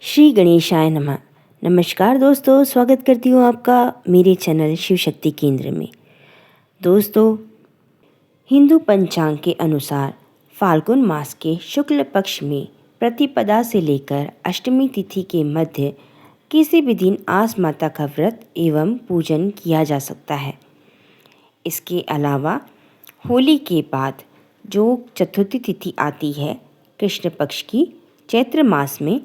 श्री गणेशाय नमः। नमस्कार दोस्तों, स्वागत करती हूँ आपका मेरे चैनल शिव शक्ति केंद्र में। दोस्तों, हिंदू पंचांग के अनुसार फाल्गुन मास के शुक्ल पक्ष में प्रतिपदा से लेकर अष्टमी तिथि के मध्य किसी भी दिन आस माता का व्रत एवं पूजन किया जा सकता है। इसके अलावा होली के बाद जो चतुर्थी तिथि आती है कृष्ण पक्ष की चैत्र मास में,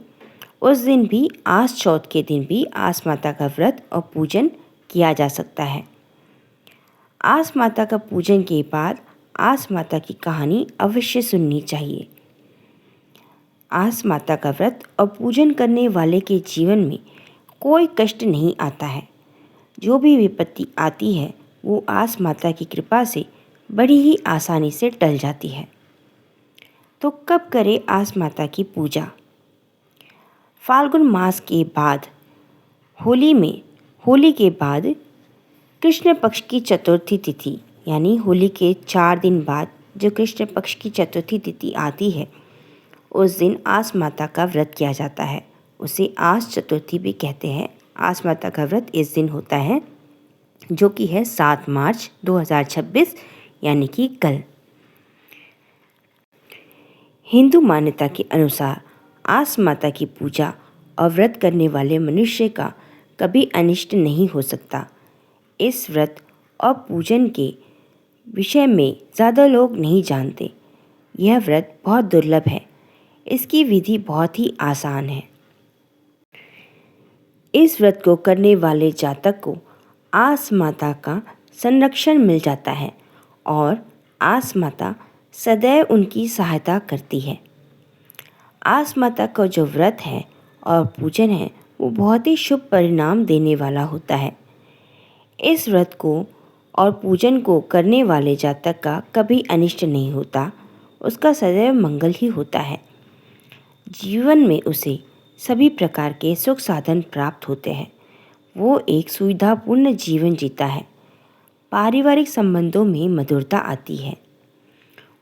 उस दिन भी आस चौथ के दिन भी आस माता का व्रत और पूजन किया जा सकता है। आस माता का पूजन के बाद आस माता की कहानी अवश्य सुननी चाहिए। आस माता का व्रत और पूजन करने वाले के जीवन में कोई कष्ट नहीं आता है। जो भी विपत्ति आती है वो आस माता की कृपा से बड़ी ही आसानी से टल जाती है। तो कब करें आस माता की पूजा? फाल्गुन मास के बाद होली के बाद कृष्ण पक्ष की चतुर्थी तिथि यानी होली के 4 दिन बाद जो कृष्ण पक्ष की चतुर्थी तिथि आती है, उस दिन आस माता का व्रत किया जाता है। उसे आस चतुर्थी भी कहते हैं। आस माता का व्रत इस दिन होता है जो कि है 7 मार्च 2026 यानी कि कल। हिंदू मान्यता के अनुसार आस माता की पूजा और व्रत करने वाले मनुष्य का कभी अनिष्ट नहीं हो सकता। इस व्रत और पूजन के विषय में ज़्यादा लोग नहीं जानते। यह व्रत बहुत दुर्लभ है। इसकी विधि बहुत ही आसान है। इस व्रत को करने वाले जातक को आस माता का संरक्षण मिल जाता है और आस माता सदैव उनकी सहायता करती है। आस माता का जो व्रत है और पूजन है वो बहुत ही शुभ परिणाम देने वाला होता है। इस व्रत को और पूजन को करने वाले जातक का कभी अनिष्ट नहीं होता, उसका सदैव मंगल ही होता है। जीवन में उसे सभी प्रकार के सुख साधन प्राप्त होते हैं। वो एक सुविधापूर्ण जीवन जीता है। पारिवारिक संबंधों में मधुरता आती है।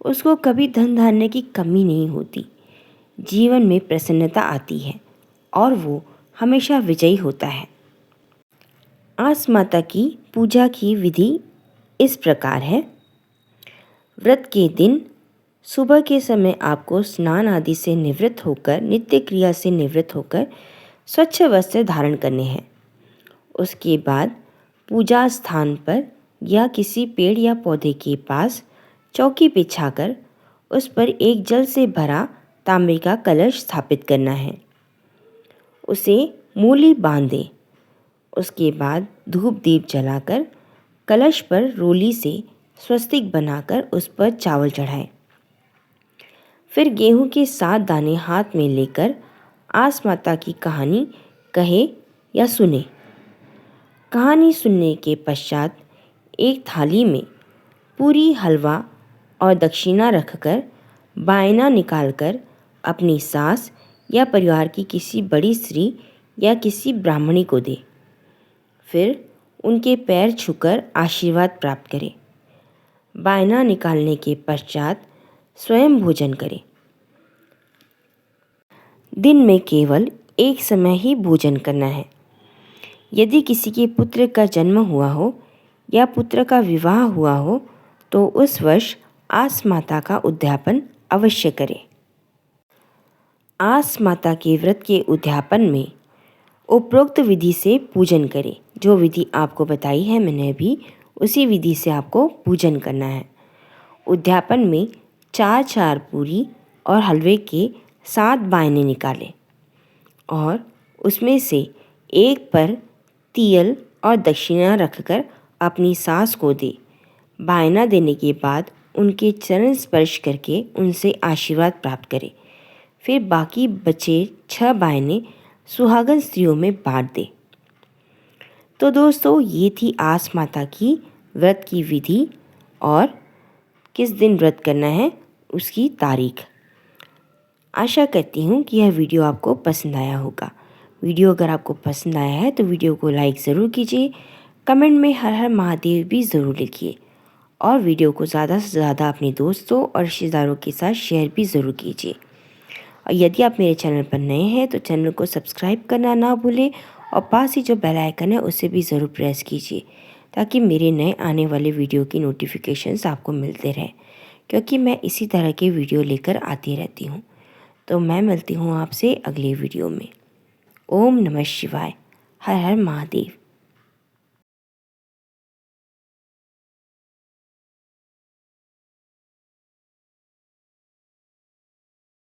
उसको कभी धन धान्य की कमी नहीं होती। जीवन में प्रसन्नता आती है और वो हमेशा विजयी होता है। आस माता की पूजा की विधि इस प्रकार है। व्रत के दिन सुबह के समय आपको स्नान आदि से निवृत्त होकर, नित्य क्रिया से निवृत्त होकर स्वच्छ वस्त्र धारण करने हैं। उसके बाद पूजा स्थान पर या किसी पेड़ या पौधे के पास चौकी बिछाकर उस पर एक जल से भरा तांबे का कलश स्थापित करना है। उसे मूली बांध दें। उसके बाद धूप दीप जलाकर कलश पर रोली से स्वस्तिक बनाकर उस पर चावल चढ़ाएं। फिर गेहूं के 7 दाने हाथ में लेकर आस माता की कहानी कहे या सुने। कहानी सुनने के पश्चात एक थाली में पूरी, हलवा और दक्षिणा रखकर बायना निकालकर अपनी सास या परिवार की किसी बड़ी स्त्री या किसी ब्राह्मणी को दे। फिर उनके पैर छूकर आशीर्वाद प्राप्त करें। बायना निकालने के पश्चात स्वयं भोजन करें। दिन में केवल एक समय ही भोजन करना है। यदि किसी के पुत्र का जन्म हुआ हो या पुत्र का विवाह हुआ हो तो उस वर्ष आस माता का उद्यापन अवश्य करें। आस माता के व्रत के उद्यापन में उपरोक्त विधि से पूजन करें। जो विधि आपको बताई है मैंने अभी, उसी विधि से आपको पूजन करना है। उद्यापन में 4 पूरी और हलवे के 7 बायने निकालें और उसमें से एक पर तियल और दक्षिणा रखकर अपनी सास को दे। बायना देने के बाद उनके चरण स्पर्श करके उनसे आशीर्वाद प्राप्त करें। फिर बाकी बचे 6 बायने सुहागन स्त्रियों में बांट दे। तो दोस्तों, ये थी आस माता की व्रत की विधि और किस दिन व्रत करना है उसकी तारीख। आशा करती हूँ कि यह वीडियो आपको पसंद आया होगा। वीडियो अगर आपको पसंद आया है तो वीडियो को लाइक ज़रूर कीजिए। कमेंट में हर हर महादेव भी ज़रूर लिखिए और वीडियो को ज़्यादा से ज़्यादा अपने दोस्तों और रिश्तेदारों के साथ शेयर भी ज़रूर कीजिए। और यदि आप मेरे चैनल पर नए हैं तो चैनल को सब्सक्राइब करना ना भूलें और पास ही जो बेल आइकन है उसे भी ज़रूर प्रेस कीजिए ताकि मेरे नए आने वाले वीडियो की नोटिफिकेशंस आपको मिलते रहें, क्योंकि मैं इसी तरह के वीडियो लेकर आती रहती हूँ। तो मैं मिलती हूँ आपसे अगले वीडियो में। ओम नमः शिवाय। हर हर महादेव।